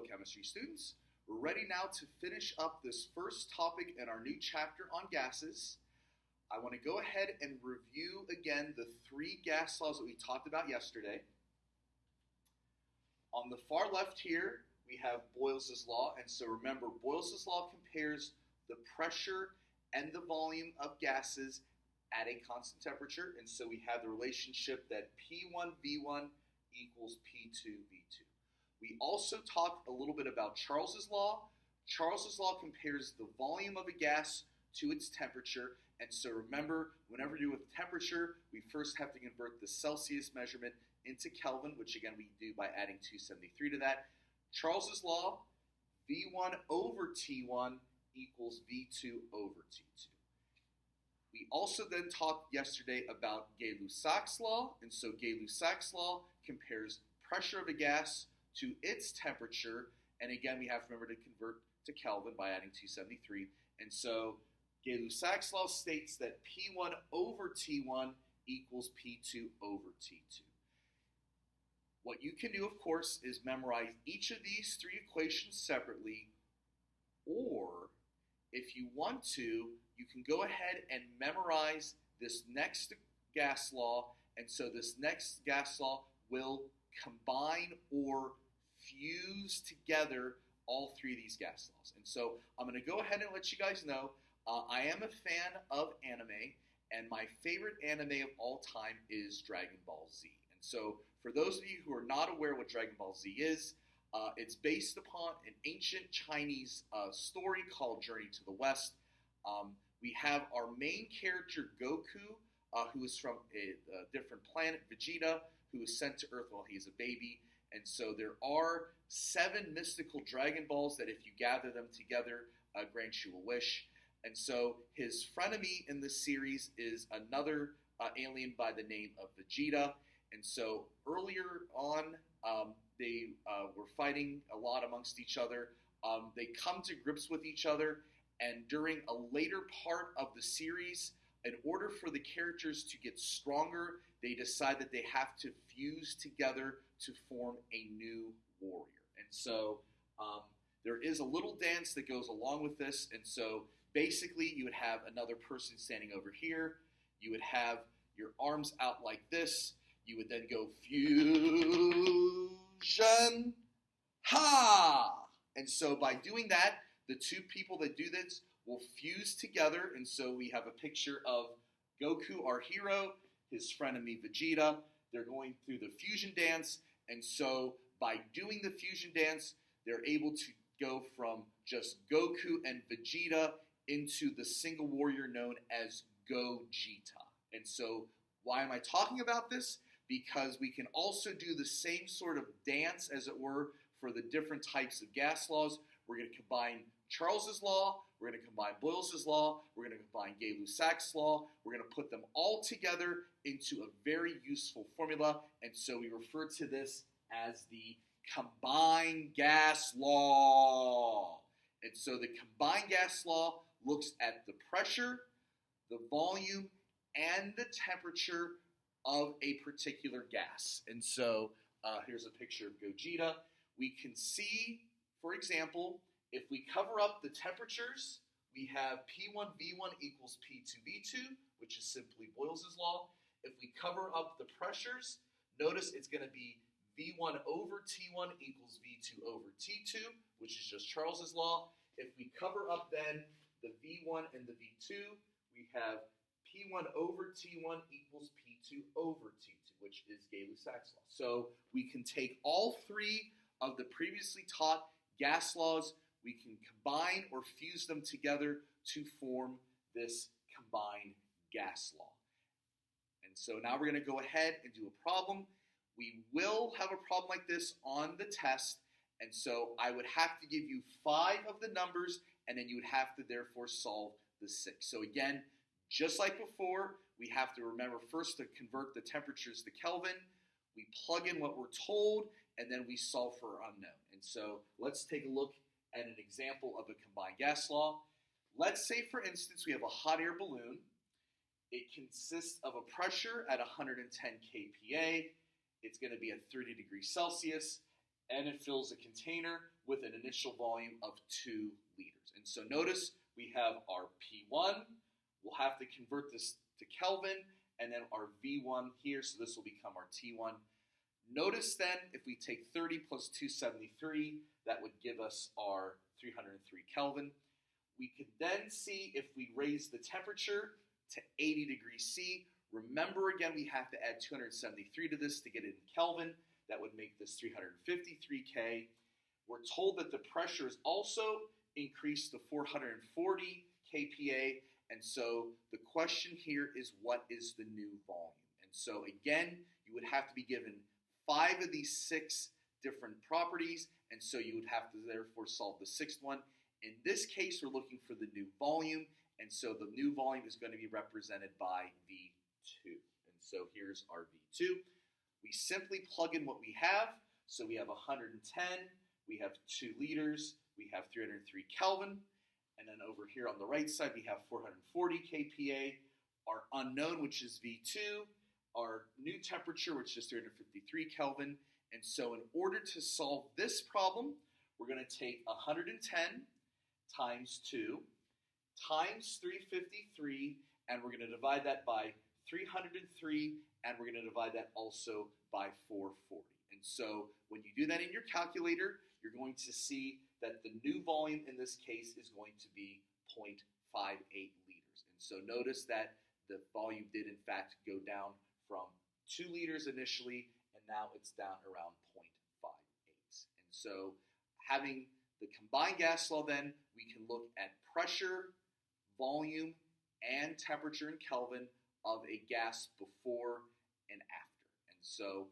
chemistry students. We're ready now to finish up this first topic in our new chapter on gases. I want to go ahead and review again the three gas laws that we talked about yesterday. On the far left here, we have Boyle's law, and so remember, Boyle's law compares the pressure and the volume of gases at a constant temperature, and so we have the relationship that P1V1 equals P2V2. We also talked a little bit about Charles's law. Charles's law compares the volume of a gas to its temperature, and so remember, whenever we do with temperature, we first have to convert the Celsius measurement into Kelvin, which again we do by adding 273 to that. Charles's law, V1 over T1 equals V2 over T2. We also then talked yesterday about Gay-Lussac's law, and so Gay-Lussac's law compares pressure of a gas to its temperature, and again we have to remember to convert to Kelvin by adding 273, and so Gay-Lussac's law states that P1 over T1 equals P2 over T2. What you can do, of course, is memorize each of these three equations separately, or if you want to, you can go ahead and memorize this next gas law, and so this next gas law will combine or fuse together all three of these gas laws. And so I'm going to go ahead and let you guys know, I am a fan of anime, and my favorite anime of all time is Dragon Ball Z. And so for those of you who are not aware what Dragon Ball Z is, it's based upon an ancient Chinese story called Journey to the West. We have our main character, Goku, who is from a different planet, Vegeta, who was sent to Earth while he is a baby. And so there are 7 mystical Dragon Balls that if you gather them together, grant you a wish. And so his frenemy in this series is another alien by the name of Vegeta. And so earlier on, they were fighting a lot amongst each other. They come to grips with each other, and during a later part of the series, in order for the characters to get stronger, they decide that they have to fuse together to form a new warrior. And so there is a little dance that goes along with this, and so basically you would have another person standing over here, you would have your arms out like this, you would then go fusion, ha! And so by doing that, the two people that do this will fuse together, and so we have a picture of Goku, our hero, his frenemy Vegeta. They're going through the fusion dance, and so by doing the fusion dance, they're able to go from just Goku and Vegeta into the single warrior known as Gogeta. And so why am I talking about this? Because we can also do the same sort of dance, as it were, for the different types of gas laws. We're going to combine Charles's law, we're going to combine Boyle's law, we're going to combine Gay-Lussac's law, we're going to put them all together into a very useful formula, and so we refer to this as the combined gas law. And so the combined gas law looks at the pressure, the volume, and the temperature of a particular gas. And so here's a picture of Gogeta. We can see, for example, if we cover up the temperatures, we have P1V1 equals P2V2, which is simply Boyle's law. If we cover up the pressures, notice it's going to be V1 over T1 equals V2 over T2, which is just Charles's law. If we cover up then the V1 and the V2, we have P1 over T1 equals P2 over T2, which is Gay-Lussac's law. So we can take all three of the previously taught gas laws, we can combine or fuse them together to form this combined gas law. And so now we're going to go ahead and do a problem. We will have a problem like this on the test, and so I would have to give you 5 of the numbers, and then you would have to therefore solve the 6. So again, just like before, we have to remember first to convert the temperatures to Kelvin. We plug in what we're told, and then we solve for unknown. And so let's take a look at an example of a combined gas law. Let's say, for instance, we have a hot air balloon. It consists of a pressure at 110 kPa. It's going to be at 30 degrees Celsius. and it fills a container with an initial volume of 2 liters. And so notice we have our P1. We'll have to convert this to Kelvin, and then our V1 here, so this will become our T1. Notice then, if we take 30 plus 273, that would give us our 303 Kelvin. We could then see if we raise the temperature to 80 degrees C. Remember, again, we have to add 273 to this to get it in Kelvin. That would make this 353 K. We're told that the pressure is also increased to 440 kPa. And so the question here is, what is the new volume? And so again, you would have to be given 5 of these 6 different properties, and so you would have to therefore solve the 6th one. In this case, we're looking for the new volume, and so the new volume is going to be represented by V2. And so here's our V2. We simply plug in what we have. So we have 110, we have 2 liters, we have 303 Kelvin, and then over here on the right side, we have 440 kPa, our unknown, which is V2, our new temperature, which is 353 Kelvin. And so in order to solve this problem, we're going to take 110 times 2 times 353, and we're going to divide that by 303, and we're going to divide that also by 440. And so when you do that in your calculator, you're going to see that the new volume in this case is going to be 0.58 liters. And so notice that the volume did in fact go down from 2 liters initially, and now it's down around 0.58. And so having the combined gas law, then we can look at pressure, volume, and temperature in Kelvin of a gas before and after. And so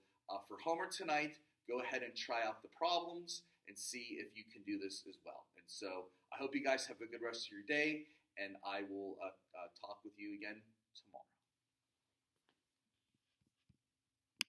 for homework tonight, go ahead and try out the problems and see if you can do this as well. And so I hope you guys have a good rest of your day, and I will talk with you again tomorrow.